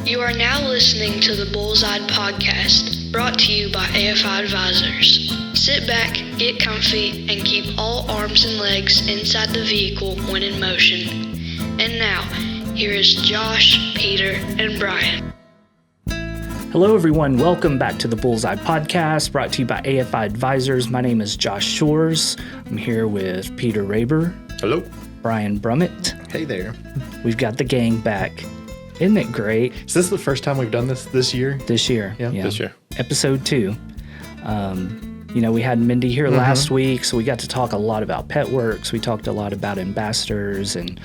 You are now listening to the Bullseye Podcast, brought to you by AFI Advisors. Sit back, get comfy, and keep all arms and legs inside the vehicle when in motion. And now, here is Josh, Peter, and Brian. Hello, everyone. Welcome back to the Bullseye Podcast, brought to you by AFI Advisors. My name is Josh Shores. I'm here with Peter Raber. Hello. Brian Brummett. Hey there. We've got the gang back. Isn't it great? Is this the first time we've done this year? This year. Yeah. This year. Episode 2. We had Mindy here last week, so we got to talk a lot about Pet Works. We talked a lot about ambassadors and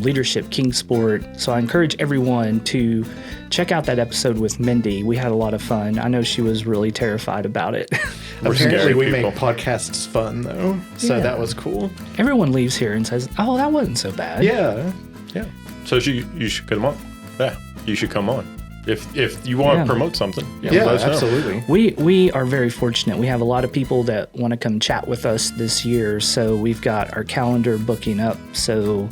leadership Kingsport. So I encourage everyone to check out that episode with Mindy. We had a lot of fun. I know she was really terrified about it. Apparently we make podcasts fun, though, so Yeah. that was cool. Everyone leaves here and says, oh, that wasn't so bad. Yeah. So you should come on. Yeah, you should come on. If you want to promote something, Yeah, let us know. absolutely. We are very fortunate. We have a lot of people that want to come chat with us this year, so we've got our calendar booking up. So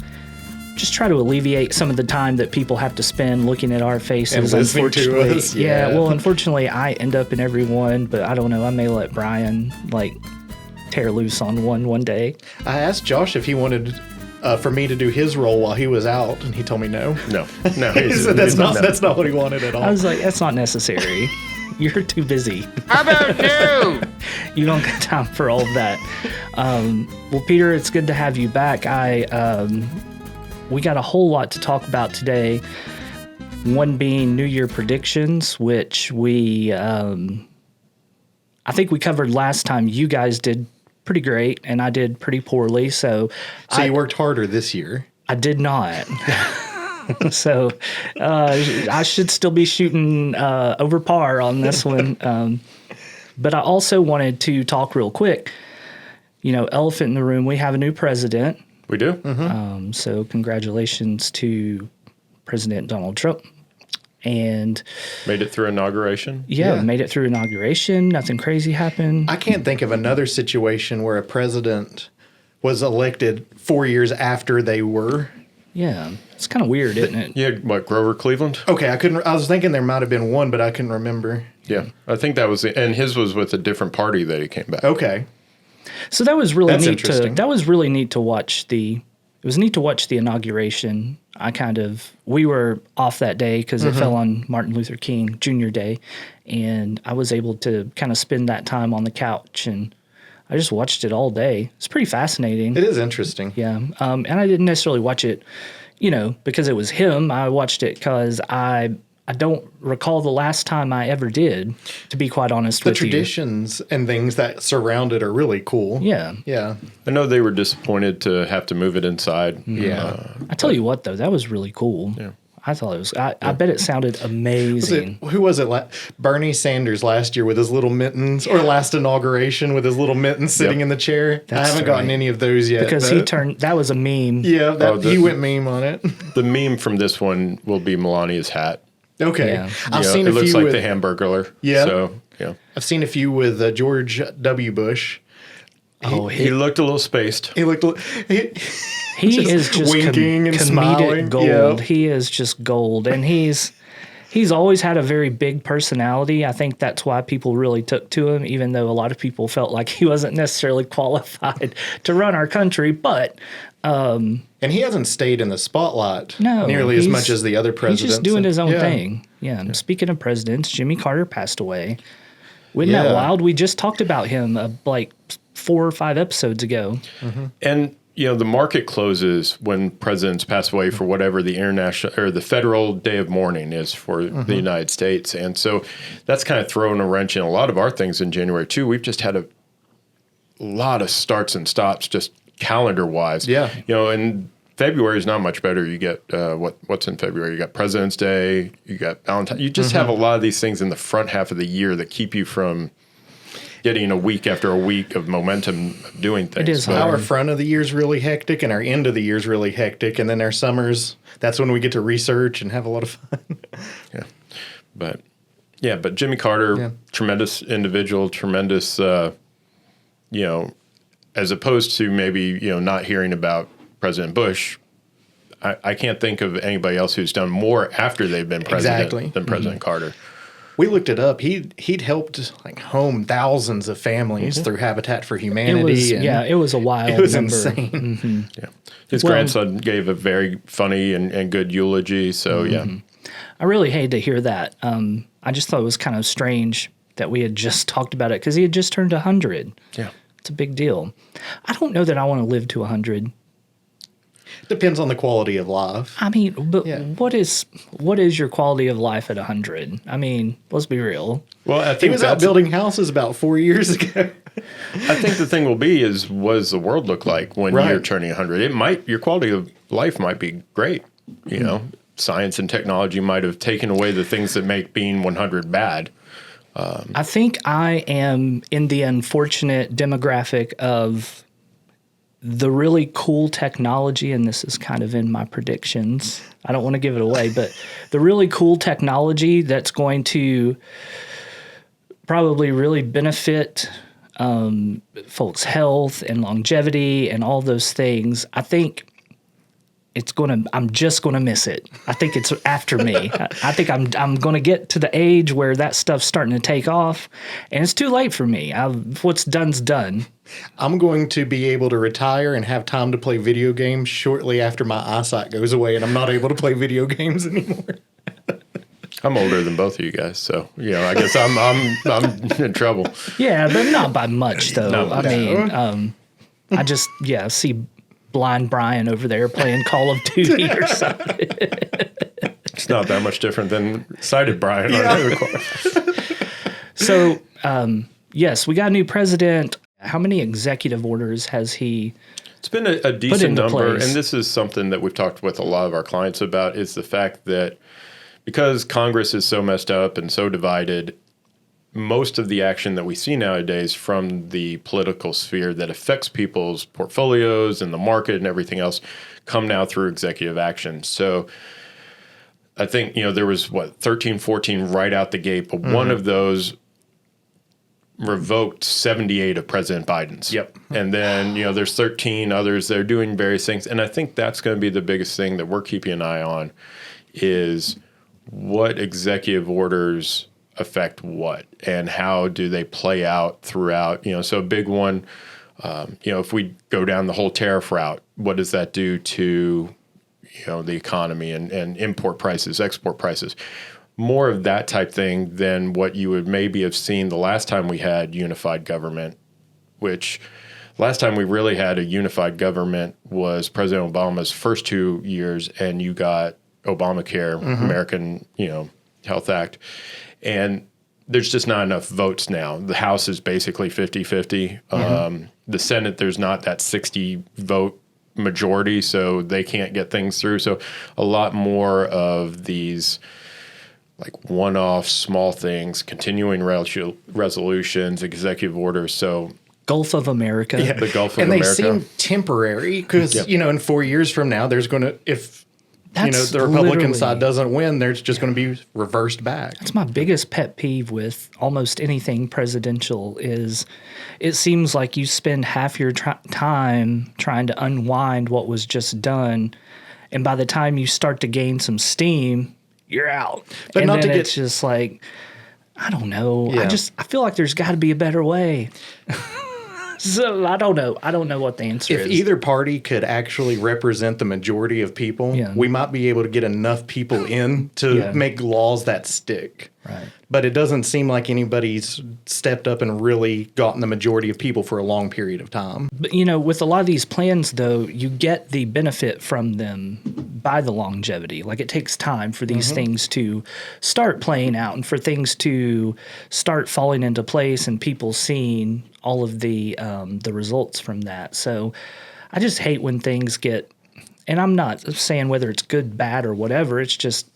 just try to alleviate some of the time that people have to spend looking at our faces. And listening to Unfortunately, us. yeah. Yeah. Well, unfortunately, I end up in every one, but I don't know. I may let Brian tear loose on one day. I asked Josh if he wanted for me to do his role while he was out, and he told me no. No. He said that's not what he wanted at all. I was like, that's not necessary. You're too busy. How about you? You don't got time for all of that. Well, Peter, it's good to have you back. We got a whole lot to talk about today. One being New Year predictions, which I think we covered last time. You guys did pretty great, and I did pretty poorly. So you worked harder this year. I did not. So I should still be shooting over par on this one. But I also wanted to talk real quick. Elephant in the room, we have a new president. We do? So congratulations to President Donald Trump. And Made it through inauguration? yeah, Yeah. made it through inauguration. Nothing crazy happened. I can't think of another situation where a president was elected 4 years after they were. Yeah, it's kind of weird, isn't it? Yeah, what, Grover Cleveland? Okay, I was thinking there might have been one, but I couldn't remember. Yeah, I think that was and his was with a different party that he came back. Okay. So that was really That's neat interesting. that was really neat to watch it was neat to watch the inauguration. We were off that day because it fell on Martin Luther King Jr. Day, and I was able to kind of spend that time on the couch, and I just watched it all day. It's pretty fascinating. It is interesting. Yeah, and I didn't necessarily watch it, because it was him. I watched it because I don't recall the last time I ever did, to be quite honest The with you. traditions and things that surround it are really cool. Yeah. Yeah. I know they were disappointed to have to move it inside. Yeah. I tell you what, though, that was really cool. Yeah. I thought it was. I bet it sounded amazing. Who was it? Bernie Sanders last year with his little mittens, or last inauguration with his little mittens sitting in the chair. I haven't gotten any of those yet. Because that was a meme. Yeah, he went meme on it. The meme from this one will be Melania's hat. Okay, Yeah. I've You know, seen it a looks few like with the Hamburglar. Yeah. So, yeah. I've seen a few with George W. Bush. He looked a little spaced. He looked. He is just winking and comedic smiling. gold. Yeah. He is just gold, and he's always had a very big personality. I think that's why people really took to him, even though a lot of people felt like he wasn't necessarily qualified to run our country. But And he hasn't stayed in the spotlight no, nearly as much as the other presidents. He's just doing his own Yeah. thing. Yeah. And speaking of presidents, Jimmy Carter passed away. Wasn't that Yeah. wild? We just talked about him 4 or 5 episodes ago. And the market closes when presidents pass away for whatever the international or the federal day of mourning is for the United States. And so that's kind of thrown a wrench in a lot of our things in January too. We've just had a lot of starts and stops just calendar wise. Yeah. And February is not much better. You get what's in February? You got President's Day, you got Valentine's. You just have a lot of these things in the front half of the year that keep you from getting a week after a week of momentum doing things. It is But- Our front of the year is really hectic, and our end of the year is really hectic, and then our summers. That's when we get to research and have a lot of fun. Yeah. But Jimmy Carter, tremendous individual, tremendous, as opposed to maybe, not hearing about President Bush, I can't think of anybody else who's done more after they've been president than President Carter. We looked it up. He'd helped like home thousands of families through Habitat for Humanity. It was a wild It was number. insane. Yeah. His grandson gave a very funny and good eulogy. So, I really hate to hear that. I just thought it was kind of strange that we had just talked about it because he had just turned 100. Yeah. It's a big deal. I don't know that I want to live to 100. Depends on the quality of life. I mean, but what is your quality of life at 100? I mean, let's be real. Well, I He think was out building houses about 4 years ago. I think the thing will be is what does the world look like when Right. you're turning 100? Your quality of life might be great. You know, science and technology might have taken away the things that make being 100 bad. I think I am in the unfortunate demographic of the really cool technology, and this is kind of in my predictions. I don't want to give it away, but the really cool technology that's going to probably really benefit folks' health and longevity and all those things. I think I'm just gonna miss it. I think it's after me. I think I'm gonna get to the age where that stuff's starting to take off, and it's too late for me. What's done's done. I'm going to be able to retire and have time to play video games shortly after my eyesight goes away and I'm not able to play video games anymore. I'm older than both of you guys, so I guess I'm in trouble. Yeah, but not by much though. No. I mean, I just see blind Brian over there playing Call of Duty or something. It's not that much different than sighted Brian. So, yes, we got a new president. How many executive orders has he? It's been a decent number, place? and this is something that we've talked with a lot of our clients about, is the fact that because Congress is so messed up and so divided, most of the action that we see nowadays from the political sphere that affects people's portfolios and the market and everything else come now through executive action. So I think, there was 13, 14 right out the gate, but one of those revoked 78 of President Biden's. Yep. And then, there's 13 others that are doing various things. And I think that's going to be the biggest thing that we're keeping an eye on is what executive orders affect what and how do they play out throughout. So a big one, if we go down the whole tariff route, what does that do to, the economy and import prices, export prices? More of that type thing than what you would maybe have seen the last time we had unified government, which last time we really had a unified government was President Obama's first 2 years, and you got Obamacare, American, Health Act. And there's just not enough votes now. The House is basically 50-50. The Senate, there's not that 60 vote majority, so they can't get things through. So a lot more of these like one-off small things, continuing resolutions, executive orders. So Gulf of America. the Gulf of And America. they seem temporary because, in 4 years from now, there's going to, if That's the Republican literally- side doesn't win, there's just going to be reversed back. That's my biggest pet peeve with almost anything presidential is it seems like you spend half your time trying to unwind what was just done, and by the time you start to gain some steam, you're out. But and not then to it's just like, I don't know. Yeah. I feel like there's got to be a better way. So I don't know. I don't know what the answer If is. either party could actually represent the majority of people, we might be able to get enough people in to make laws that stick. Right. But it doesn't seem like anybody's stepped up and really gotten the majority of people for a long period of time. But, with a lot of these plans, though, you get the benefit from them by the longevity. Like, it takes time for these things to start playing out and for things to start falling into place and people seeing all of the results from that. So I just hate when things get – and I'm not saying whether it's good, bad, or whatever. It's just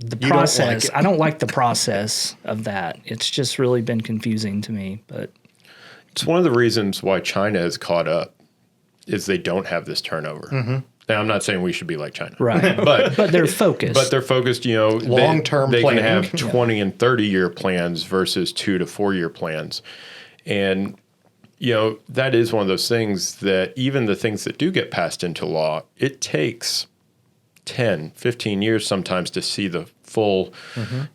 the process. I don't like the process of that. It's just really been confusing to me. But it's one of the reasons why China has caught up is they don't have this turnover. Now, I'm not saying we should be like China. right. But But they're focused. But they're focused, Long-term they can planning. have 20 and 30-year plans versus 2 to 4 year plans. And, that is one of those things that even the things that do get passed into law, it takes 10, 15 years sometimes to see the full,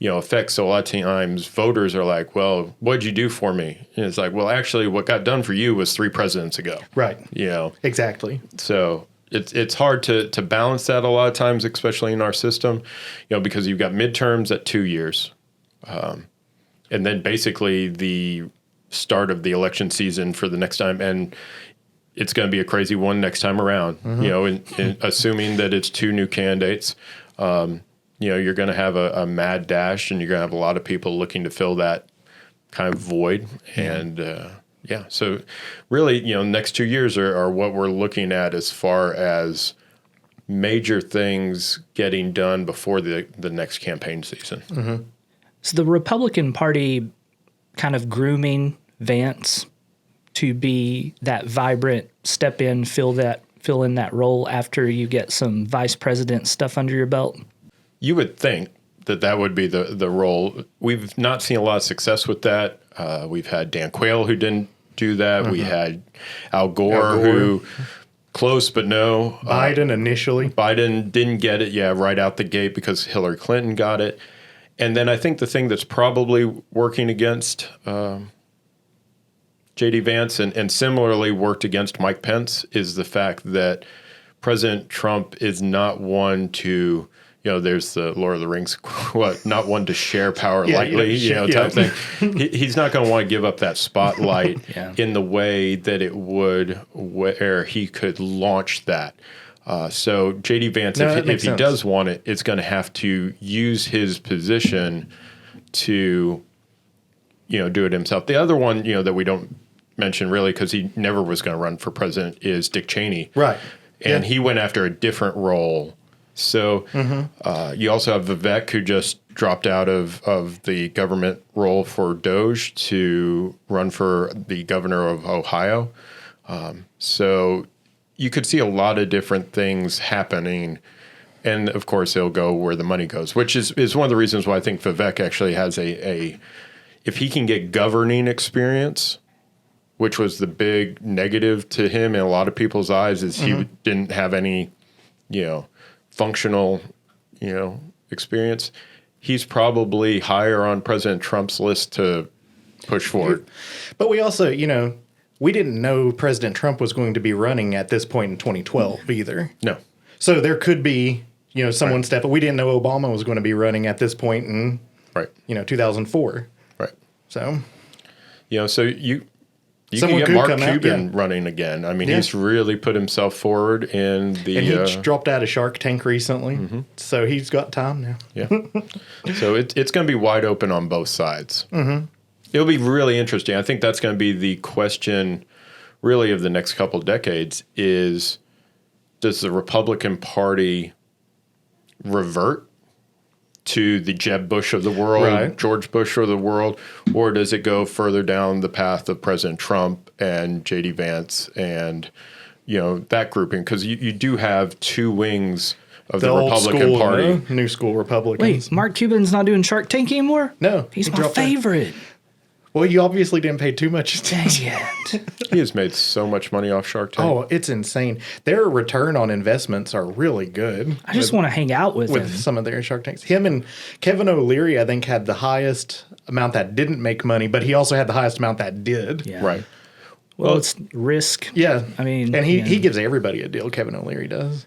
effect. So a lot of times voters are like, well, what'd you do for me? And it's like, well, actually what got done for you was 3 presidents ago. Right. Exactly. Exactly. So it's hard to balance that a lot of times, especially in our system, because you've got midterms at 2 years. And then basically the start of the election season for the next time. And it's going to be a crazy one next time around, and assuming that it's 2 new candidates, you're going to have a mad dash, and you're going to have a lot of people looking to fill that kind of void. And, so really, next 2 years are what we're looking at as far as major things getting done before the next campaign season. Mm-hmm. So the Republican Party kind of grooming Vance to be that vibrant, step in, fill in that role after you get some vice president stuff under your belt? You would think that would be the role. We've not seen a lot of success with that. We've had Dan Quayle who didn't do that. We had Al Gore who close but no. Biden initially. Biden didn't get it, right out the gate because Hillary Clinton got it. And then I think the thing that's probably working against J.D. Vance and similarly worked against Mike Pence is the fact that President Trump is not one to, there's the Lord of the Rings quote, not one to share power lightly, type thing. He's not going to want to give up that spotlight in the way that it would where he could launch that. So J.D. Vance, if he does want it, it's going to have to use his position to, do it himself. The other one, that we don't mention really because he never was going to run for president is Dick Cheney. Right. And he went after a different role. So you also have Vivek who just dropped out of the government role for Doge to run for the governor of Ohio. So you could see a lot of different things happening. And, of course, they'll go where the money goes, which is one of the reasons why I think Vivek actually has if he can get governing experience, which was the big negative to him in a lot of people's eyes, is he didn't have any, functional, experience. He's probably higher on President Trump's list to push forward. But we also, we didn't know President Trump was going to be running at this point in 2012 either. No. So there could be, someone step up. We didn't know Obama was going to be running at this point in, 2004. Right. So. So you can get Mark Cuban running again. I mean, he's really put himself forward in the... And he dropped out of Shark Tank recently, so he's got time now. Yeah. So it's going to be wide open on both sides. Mm-hmm. It'll be really interesting. I think that's going to be the question, really, of the next couple of decades is, does the Republican Party revert to the Jeb Bush of the world, George Bush of the world, or does it go further down the path of President Trump and J.D. Vance and, that grouping? Because you do have 2 wings of the Republican Party. New school Republicans. Wait, Mark Cuban's not doing Shark Tank anymore? No. He's my favorite. Well, you obviously didn't pay too much attention. He has made so much money off Shark Tank. Oh, it's insane. Their return on investments are really good. I just want to hang out with him. Some of their Shark Tanks. Him and Kevin O'Leary, I think, had the highest amount that didn't make money, but he also had the highest amount that did. Yeah. Right. Well, it's risk. Yeah. I mean, and he gives everybody a deal, Kevin O'Leary does.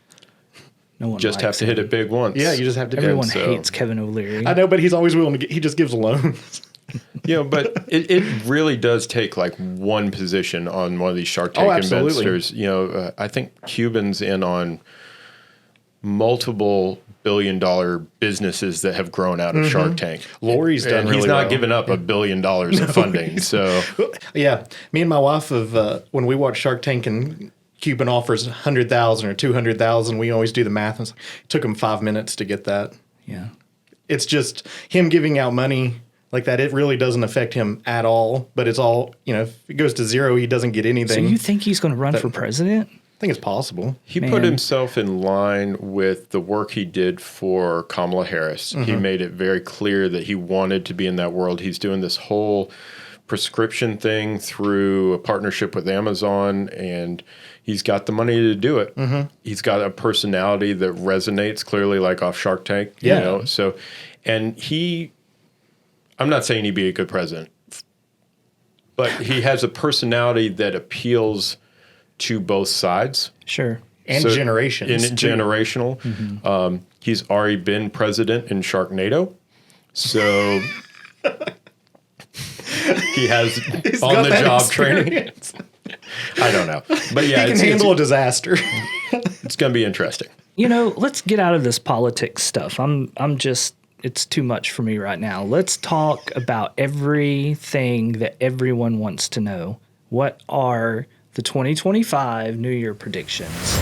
No one just have to hit it big once. Yeah, you just have to. Everyone hates Kevin O'Leary. I know, but he's always willing to he just gives loans. But it really does take like one position on one of these Shark Tank investors. I think Cuban's in on multiple billion-dollar businesses that have grown out of Shark Tank. Lori's done really he's not well. giving up $1 billion in funding. So yeah, me and my wife when we watch Shark Tank and Cuban offers $100,000 or $200,000, we always do the math. It took him 5 minutes to get that. Yeah, it's just him giving out money like that. It really doesn't affect him at all. But it's all if it goes to zero, he doesn't get anything. So you think he's going to run for president? I think it's possible. He put himself in line with the work he did for Kamala Harris. He made it very clear that he wanted to be in that world. He's doing this whole prescription thing through a partnership with Amazon, and He's got the money to do it. He's got a personality that resonates clearly, like off Shark Tank. You know? So, and I'm not saying he'd be a good president, but he has a personality that appeals to both sides. Sure. And generations. And generational. He's already been president in Sharknado. So he has on-the-job training. I don't know. But yeah, he can handle a disaster. It's going to be interesting. Let's get out of this politics stuff. It's too much for me right now. Let's talk about everything that everyone wants to know. What are the 2025 New Year predictions?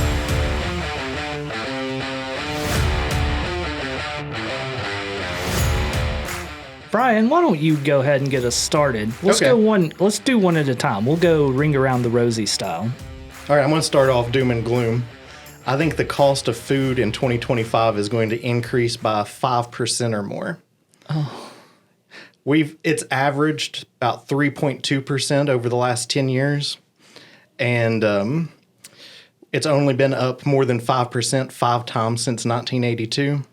Brian, why don't you go ahead and get us started? Let's do one at a time. We'll go ring around the rosy style. All right, I'm going to start off doom and gloom. I think the cost of food in 2025 is going to increase by 5% or more. Oh. It's averaged about 3.2% over the last 10 years. And it's only been up more than 5% 5 times since 1982.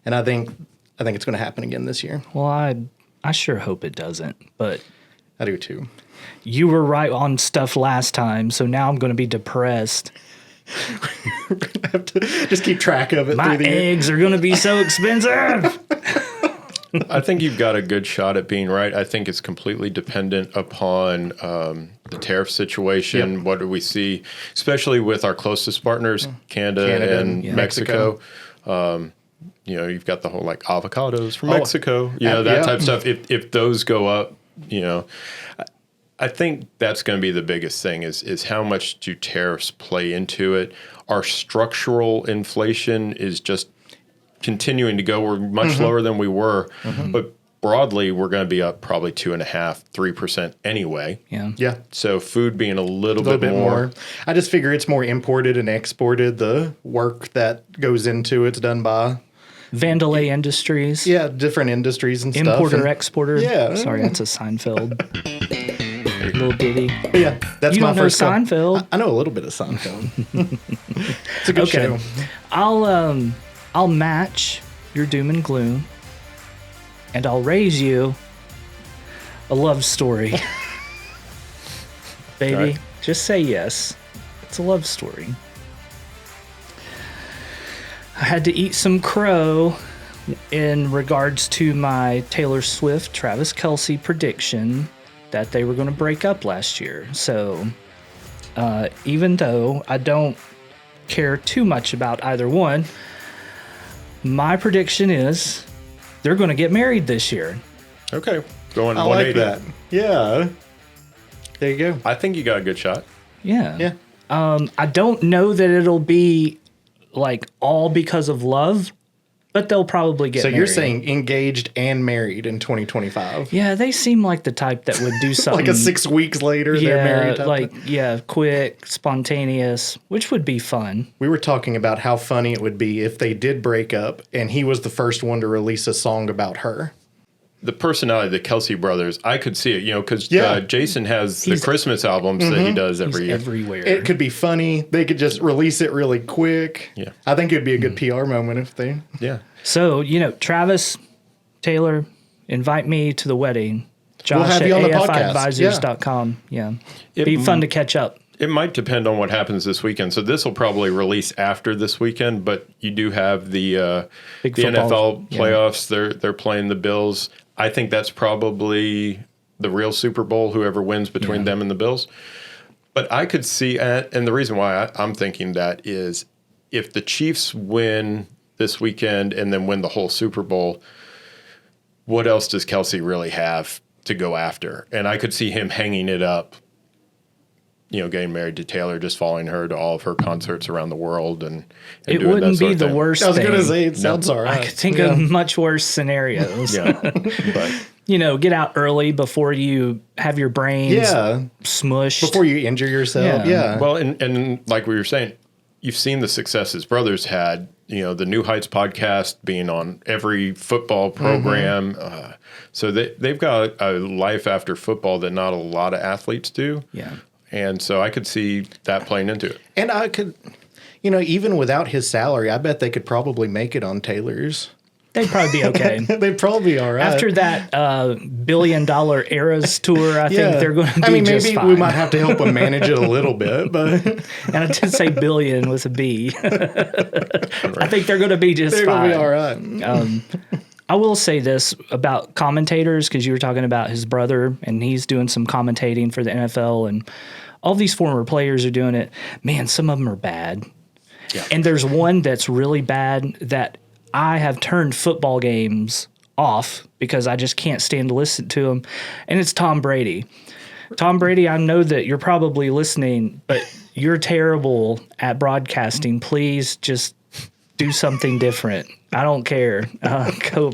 And I think it's going to happen again this year. Well, I sure hope it doesn't, but I do too. You were right on stuff last time, so now I'm going to be depressed. We're going to have to just keep track of it. My through the eggs are going to be so expensive. I think you've got a good shot at being right. I think it's completely dependent upon the tariff situation. Yep. What do we see, especially with our closest partners, Canada and Mexico. You've got the whole like avocados from Mexico, that type of stuff. If those go up, I think that's going to be the biggest thing is how much do tariffs play into it? Our structural inflation is just continuing to go. We're much lower than we were, but broadly, we're going to be up probably 2.5%, 3% anyway. Yeah. So food being a little bit more. I just figure it's more imported and exported. The work that goes into it's done by Vandalay Industries. Yeah, different industries and stuff. Importer, exporter. Yeah. Sorry, that's a Seinfeld little ditty. But yeah, that's you my don't know first Seinfeld. I know a little bit of Seinfeld. It's a good show. I'll match your doom and gloom, and I'll raise you a love story. Baby, right. Just say yes. It's a love story. I had to eat some crow in regards to my Taylor Swift, Travis Kelce prediction that they were going to break up last year. So even though I don't care too much about either one, my prediction is they're going to get married this year. Okay. Going I 180. like that. Yeah. There you go. I think you got a good shot. Yeah. Yeah. I don't know that it'll be like all because of love, but they'll probably get married. So you're saying engaged and married in 2025? Yeah, they seem like the type that would do something. Like a 6 weeks later, they're married. Quick, spontaneous, which would be fun. We were talking about how funny it would be if they did break up and he was the first one to release a song about her. The personality of the Kelce brothers, I could see it, because Jason has the Christmas albums that he does every year. Everywhere. It could be funny. They could just release it really quick. Yeah. I think it'd be a good PR moment if they... Yeah. So, Travis, Taylor, invite me to the wedding. Josh we'll have at you on the podcast. afadvisors.com. Yeah. Be fun to catch up. It might depend on what happens this weekend. So this will probably release after this weekend, but you do have the NFL playoffs. They're playing the Bills. I think that's probably the real Super Bowl, whoever wins between them and the Bills. But I could see, and the reason why I'm thinking that is if the Chiefs win this weekend and then win the whole Super Bowl, what else does Kelce really have to go after? And I could see him hanging it up, getting married to Taylor, just following her to all of her concerts around the world. And it doing wouldn't that sort be of the thing. worst I was thing. going to say, it sounds all right. I could think of much worse scenarios. But get out early before you have your brains smushed. Before you injure yourself. Yeah. Well, and like we were saying, you've seen the success his brothers had. The New Heights podcast being on every football program. So they've got a life after football that not a lot of athletes do. Yeah. And so I could see that playing into it. And I could, you know, even without his salary, I bet they could probably make it on Taylor's. They'd probably be okay. They'd probably be all right. After that $1 billion Eras tour, I think they're going to be just maybe fine. we might have to help them manage it a little bit, but And I did say billion with a B. I think they're going to be just they're fine. going to be all right. I will say this about commentators, because you were talking about his brother, and he's doing some commentating for the NFL, and all these former players are doing it. Man, some of them are bad. Yeah. And there's one that's really bad that I have turned football games off because I just can't stand to listen to him, and it's Tom Brady. Tom Brady, I know that you're probably listening, but you're terrible at broadcasting. Please just do something different. I don't care. Go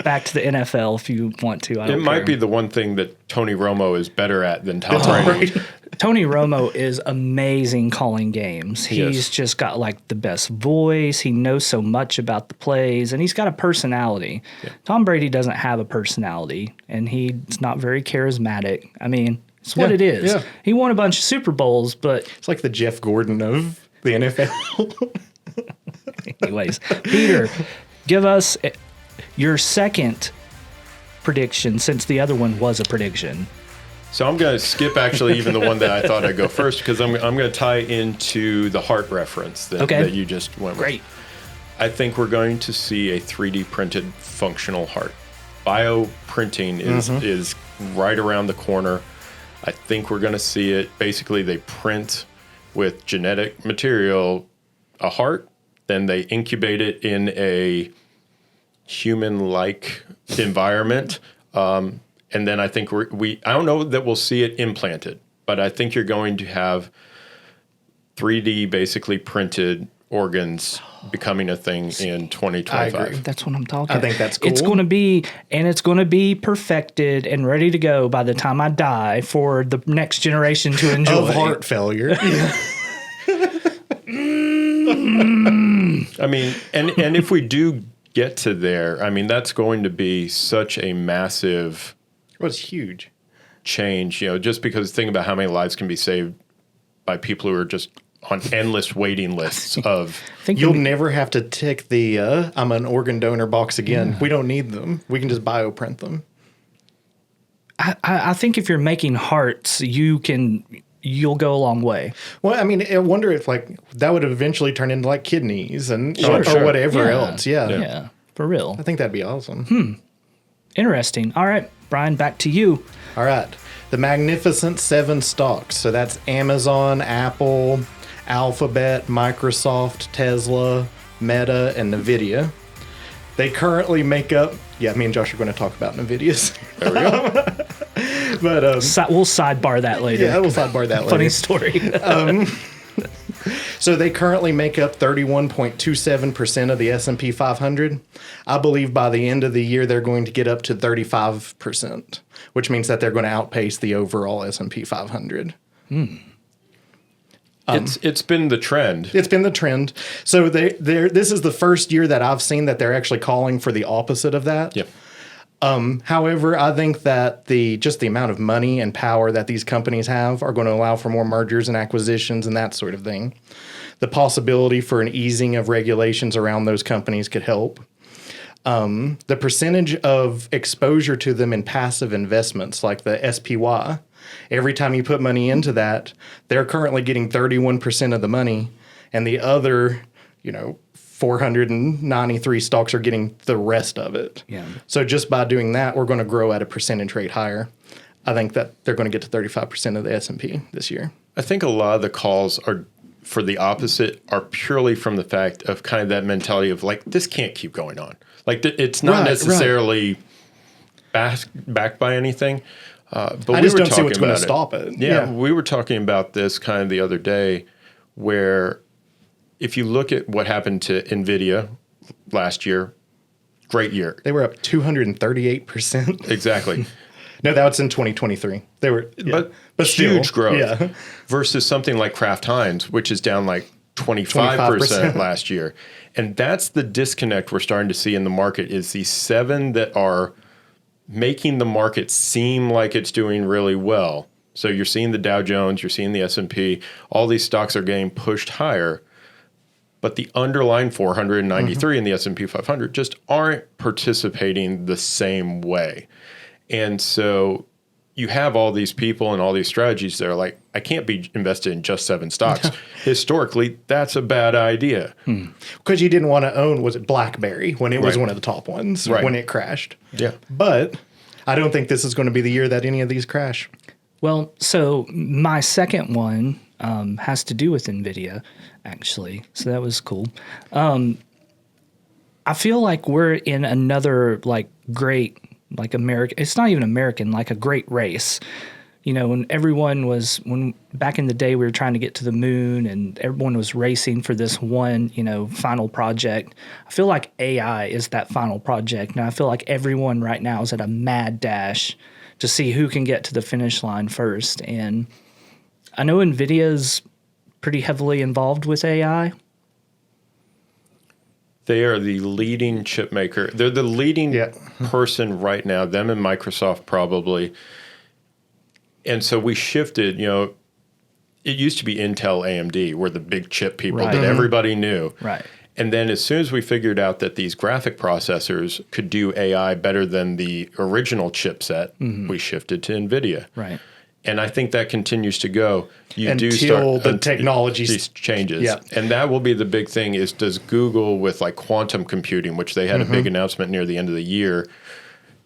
back to the NFL if you want to. It might be the one thing that Tony Romo is better at than Tom Brady. Tony Romo is amazing calling games. He's just got like the best voice. He knows so much about the plays, and he's got a personality. Yeah. Tom Brady doesn't have a personality, and he's not very charismatic. I mean, it's what it is. Yeah. He won a bunch of Super Bowls, but it's like the Jeff Gordon of the NFL. Anyways, Peter, give us your second prediction, since the other one was a prediction. So I'm going to skip actually even the one that I thought I'd go first, because I'm going to tie into the heart reference that you just went with. Great. I think we're going to see a 3D printed functional heart. Bioprinting is right around the corner. I think we're going to see it. Basically, they print with genetic material a heart, then they incubate it in a human-like environment. And then I think I don't know that we'll see it implanted, but I think you're going to have 3D basically printed organs becoming a thing in 2025. I agree. That's what I'm talking about. I think that's cool. It's going to be perfected and ready to go by the time I die for the next generation to enjoy. Of heart failure. I mean, and if we do get to there, I mean, that's going to be such a massive... Well, it's huge. Change, just because think about how many lives can be saved by people who are just on endless waiting lists of... You'll never have to tick the I'm an organ donor box again. Yeah. We don't need them. We can just bioprint them. I think if you're making hearts, you'll go a long way. Well, I mean, I wonder if that would eventually turn into kidneys and or whatever else. Yeah, for real. I think that'd be awesome. Interesting. All right, Brian, back to you. All right. The Magnificent Seven stocks. So that's Amazon, Apple, Alphabet, Microsoft, Tesla, Meta, and NVIDIA. They currently make up... Yeah, me and Josh are going to talk about NVIDIA's. There we go. But we'll sidebar that later. Yeah, we'll sidebar that later. Funny story. So they currently make up 31.27% of the S&P 500. I believe by the end of the year, they're going to get up to 35%, which means that they're going to outpace the overall S&P 500. It's been the trend. It's been the trend. So this is the first year that I've seen that they're actually calling for the opposite of that. Yep. However, I think that the amount of money and power that these companies have are going to allow for more mergers and acquisitions and that sort of thing. The possibility for an easing of regulations around those companies could help. The percentage of exposure to them in passive investments like the SPY, every time you put money into that, they're currently getting 31% of the money, and the other, 493 stocks are getting the rest of it. Yeah. So just by doing that, we're going to grow at a percentage rate higher. I think that they're going to get to 35% of the S&P this year. I think a lot of the calls are for the opposite are purely from the fact of kind of that mentality of this can't keep going on. It's not necessarily backed by anything. But I just don't see what's going to stop it. Yeah, we were talking about this kind of the other day where if you look at what happened to NVIDIA last year, great year. They were up 238%. Exactly. No, that was in 2023. They were, but huge growth versus something like Kraft Heinz, which is down 25% last year. And that's the disconnect we're starting to see in the market is these seven that are making the market seem like it's doing really well, So you're seeing the Dow Jones, you're seeing the S&P, all these stocks are getting pushed higher, but the underlying 493 in the S&P 500 just aren't participating the same way. And so you have all these people and all these strategies that are like, I can't be invested in just 7 stocks. Historically, that's a bad idea. Because you didn't want to own, was it BlackBerry, when it was Right. one of the top ones, Right. when it crashed. Yeah. But I don't think this is going to be the year that any of these crash. Well, so my second one has to do with NVIDIA, actually. So that was cool. I feel like we're in another great American. It's not even American, like a great race. You know, when back in the day we were trying to get to the moon and everyone was racing for this one, final project. I feel like AI is that final project. And I feel like everyone right now is at a mad dash to see who can get to the finish line first. And I know NVIDIA's pretty heavily involved with AI. They are the leading chip maker. They're the leading person right now, them and Microsoft probably. And so we shifted, it used to be Intel, AMD were the big chip people that everybody knew. Right. And then as soon as we figured out that these graphic processors could do AI better than the original chipset, we shifted to NVIDIA. Right. And I think that continues to go. Until the technology changes. Yeah. And that will be the big thing is, does Google with like quantum computing, which they had a big announcement near the end of the year,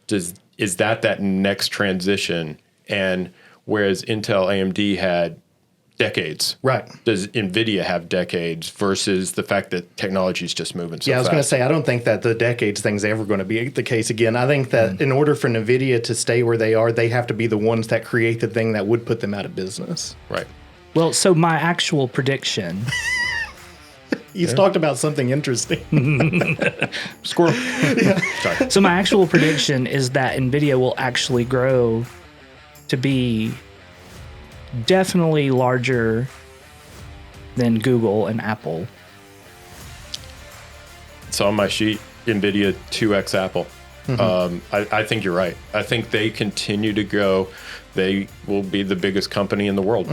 is that next transition? And whereas Intel, AMD had decades, Right. does NVIDIA have decades versus the fact that technology is just moving so fast? I was going to say, I don't think that the decades thing's ever going to be the case again. I think that in order for NVIDIA to stay where they are, they have to be the ones that create the thing that would put them out of business. Right. Well, so my actual prediction. He's talked about something interesting. Squirrel. Sorry. So my actual prediction is that NVIDIA will actually grow to be definitely larger than Google and Apple. It's on my sheet, NVIDIA 2x Apple. I think you're right. I think they continue to go. They will be the biggest company in the world.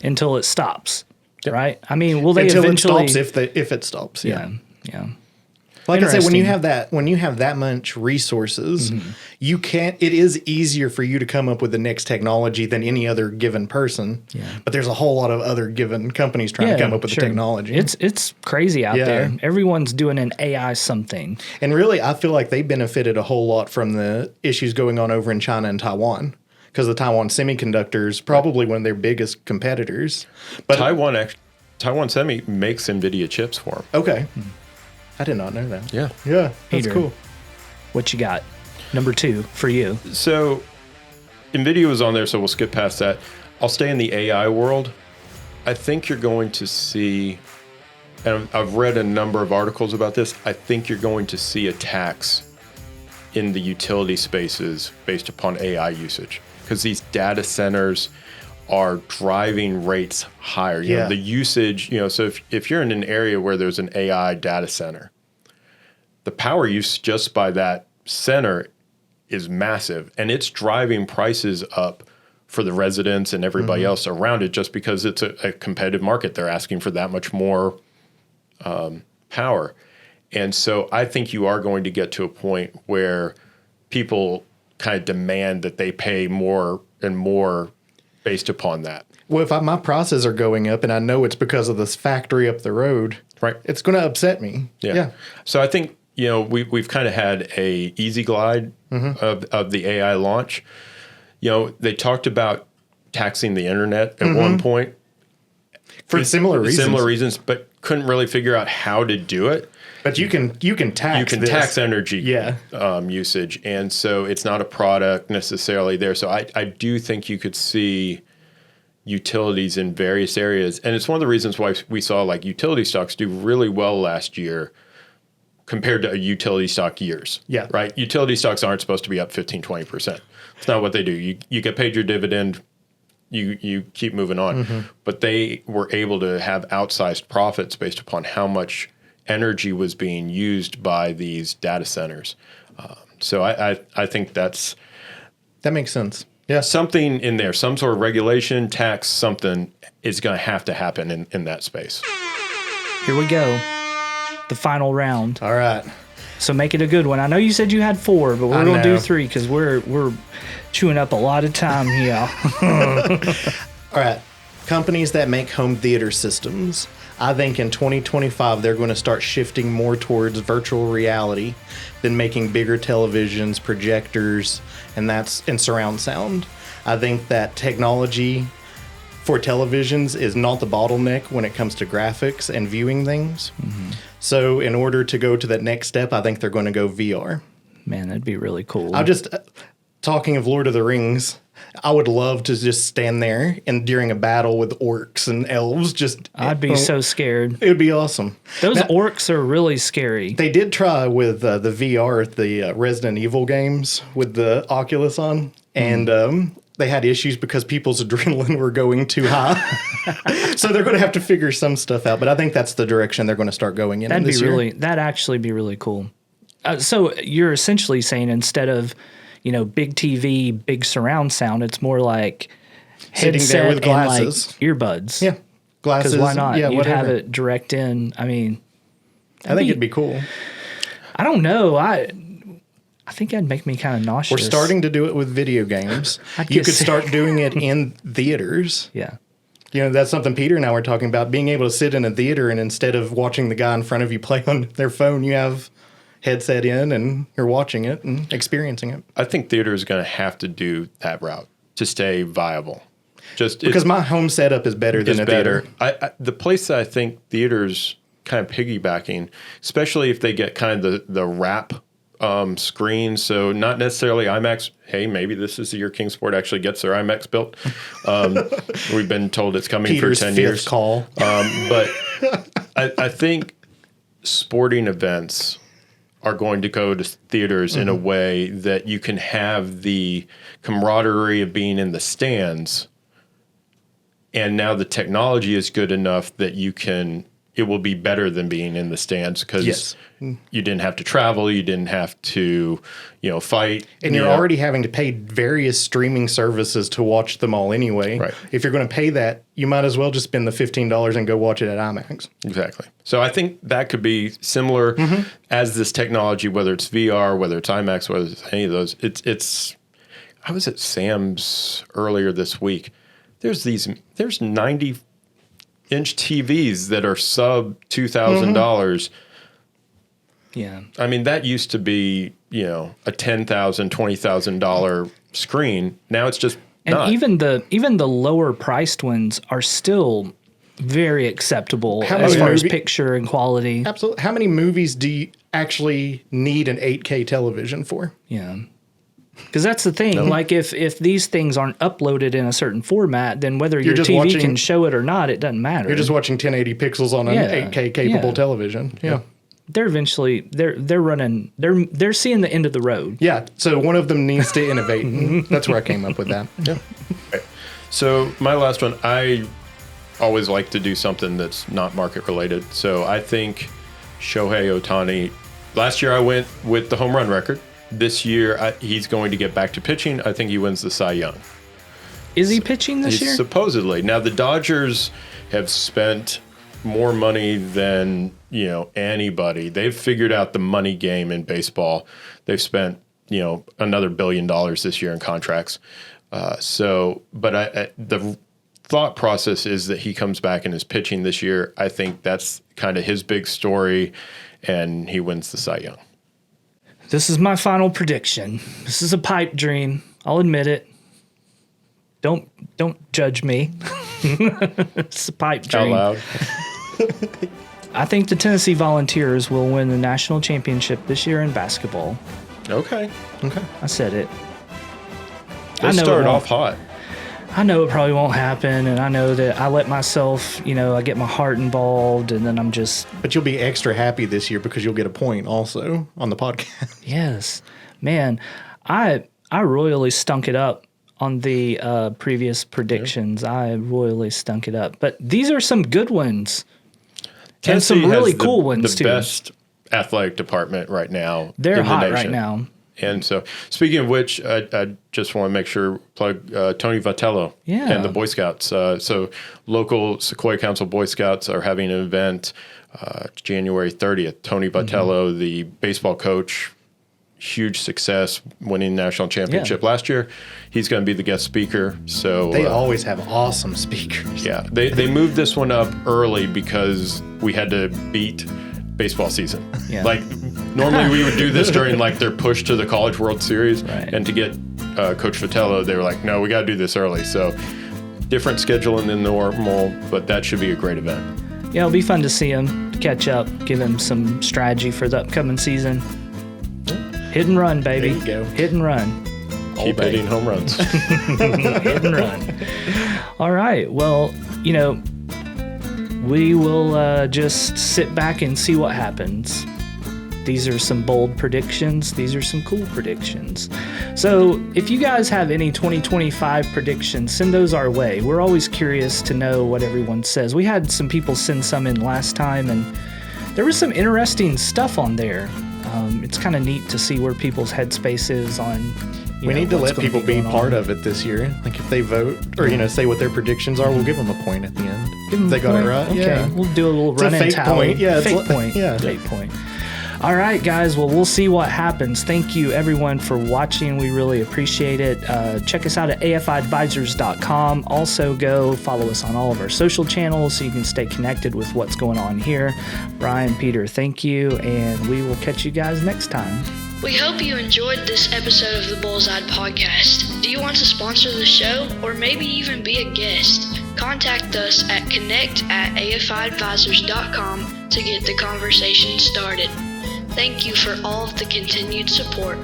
Until it stops, right? I mean, will they Until eventually? it stops, if it stops. yeah. Like I said, when Interesting. you have that much resources, you can't. It is easier for you to come up with the next technology than any other given person. Yeah. But there's a whole lot of other given companies trying to come up with the technology. It's crazy out there. Everyone's doing an AI something. And really, I feel like they benefited a whole lot from the issues going on over in China and Taiwan, because the Taiwan Semiconductors probably one of their biggest competitors. But Taiwan Semi makes NVIDIA chips for them. okay. I did not know that. Yeah. Yeah, that's Peter. cool. What you got? Number 2 for you. So NVIDIA was on there, so we'll skip past that. I'll stay in the AI world. I think you're going to see, and I've read a number of articles about this, I think you're going to see attacks in the utility spaces based upon AI usage, because these data centers are driving rates higher. You know, the usage, so if you're in an area where there's an AI data center, the power use just by that center is massive, and it's driving prices up for the residents and everybody else around it, just because it's a competitive market. They're asking for that much more power. And so I think you are going to get to a point where people kind of demand that they pay more and more based upon that. Well, if my prices are going up and I know it's because of this factory up the road, right, it's going to upset me. Yeah. So I think, we've kind of had a easy glide of the AI launch. They talked about taxing the internet at one point. For similar reasons, but couldn't really figure out how to do it. But you can tax tax energy usage, and so it's not a product necessarily there. So I do think you could see utilities in various areas, and it's one of the reasons why we saw like utility stocks do really well last year compared to utility stock years. Yeah. Right? Utility stocks aren't supposed to be up 15-20%. It's not what they do. You get paid your dividend, you keep moving on. But they were able to have outsized profits based upon how much energy was being used by these data centers. So I think that makes sense. Yeah. Something in there, some sort of regulation, tax, something is going to happen in that space. Here we go. The final round. All right. So make it a good one. I know you said you had 4, but we're going to do 3 because we're chewing up a lot of time here. All right. Companies that make home theater systems. I think in 2025, they're going to start shifting more towards virtual reality than making bigger televisions, projectors, and surround sound. I think that technology for televisions is not the bottleneck when it comes to graphics and viewing things. Mm-hmm. So in order to go to that next step, I think they're going to go VR. Man, that'd be really cool. Talking of Lord of the Rings, I would love to just stand there and during a battle with orcs and elves. I'd be so scared. It would be awesome. Those orcs are really scary. They did try with the VR at the Resident Evil games with the Oculus on, and they had issues because people's adrenaline were going too high. So they're going to have to figure some stuff out. But I think that's the direction they're going to start going in. That'd actually be really cool. So you're essentially saying instead of big TV, big surround sound, it's more like sitting there with glasses, and like earbuds. Yeah, glasses. Because why not? Yeah, You'd have it direct in. I mean, I think it'd be cool. I don't know. I think that'd make me kind of nauseous. We're starting to do it with video games. You could start doing it in theaters. Yeah. That's something Peter and I were talking about, being able to sit in a theater and instead of watching the guy in front of you play on their phone, you have headset in and you're watching it and experiencing it. I think theater is going to have to do that route to stay viable. Just because my home setup is better than a theater. The place that I think theaters kind of piggybacking, especially if they get kind of the wrap screen, so not necessarily IMAX. Hey, maybe this is the year Kingsport actually gets their IMAX built. We've been told it's coming Peter's for 10 fifth years. Call. But I think sporting events are going to go to theaters in a way that you can have the camaraderie of being in the stands. And now the technology is good enough that it will be better than being in the stands because you didn't have to travel, you didn't have to, fight. And you're already having to pay various streaming services to watch them all anyway. Right. If you're going to pay that, you might as well just spend the $15 and go watch it at IMAX. Exactly. So I think that could be similar as this technology, whether it's VR, whether it's IMAX, whether it's any of those. It's. I was at Sam's earlier this week. There's 90-inch TVs that are sub $2,000. Yeah. I mean, that used to be, a $10,000, $20,000 screen. Now it's just not. Even the lower priced ones are still very acceptable as far as picture and quality. Absolutely. How many movies do you actually need an 8K television for? Yeah. Because that's the thing. Like, if these things aren't uploaded in a certain format, then whether your TV can show it or not, it doesn't matter. You're just watching 1080 pixels on an 8K capable television. Yeah. They're eventually they're seeing the end of the road. Yeah. So one of them needs to innovate. That's where I came up with that. Yeah. Right. So my last one, I always like to do something that's not market related. So I think Shohei Ohtani. Last year I went with the home run record. This year, he's going to get back to pitching. I think he wins the Cy Young. Is he pitching this year? Supposedly. Now, the Dodgers have spent more money than, anybody. They've figured out the money game in baseball. They've spent, another $1 billion this year in contracts. But the thought process is that he comes back and is pitching this year. I think that's kind of his big story, and he wins the Cy Young. This is my final prediction. This is a pipe dream. I'll admit it. Don't judge me. It's a pipe dream. Out loud. I think the Tennessee Volunteers will win the national championship this year in basketball. Okay. I said it. They start off hot. I know it probably won't happen, and I know that I let myself, I get my heart involved, and then I'm just... But you'll be extra happy this year because you'll get a point also on the podcast. Yes. Man, I royally stunk it up on the previous predictions. Yeah. I royally stunk it up. But these are some good ones. Tennessee and some really has cool ones, too. The best athletic department right now. They're in hot the nation. right now. And so, speaking of which, I just want to make sure plug Tony Vitello and the Boy Scouts. So, local Sequoia Council Boy Scouts are having an event January 30th. Tony Vitello, the baseball coach, huge success, winning the national championship last year. He's going to be the guest speaker. So they always have awesome speakers. Yeah, they moved this one up early because we had to beat baseball season. Yeah. Like normally we would do this during like their push to the College World Series, and to get Coach Vitello, they were like, no, we got to do this early. So different scheduling than normal, but that should be a great event. Yeah, it'll be fun to see him, catch up, give him some strategy for the upcoming season. Hit and run, baby. There you go. Hit and run. Keep hitting home runs. Hit and run. All right. Well, we will just sit back and see what happens. These are some bold predictions. These are some cool predictions. So if you guys have any 2025 predictions, send those our way. We're always curious to know what everyone says. We had some people send some in last time, and there was some interesting stuff on there. It's kind of neat to see where people's headspace is on. We need to let people be part of it this year. Like if they vote or say what their predictions are, we'll give them a point at the end. If they got it right, okay. We'll do a little run-in tally. Point. Yeah, fake point. Yeah, fake point. All right, guys. Well, we'll see what happens. Thank you, everyone, for watching. We really appreciate it. Check us out at afiadvisors.com. Also, go follow us on all of our social channels so you can stay connected with what's going on here. Brian, Peter, thank you, and we will catch you guys next time. We hope you enjoyed this episode of the Bullseye Podcast. Do you want to sponsor the show or maybe even be a guest? Contact us at connect@afiadvisors.com to get the conversation started. Thank you for all of the continued support.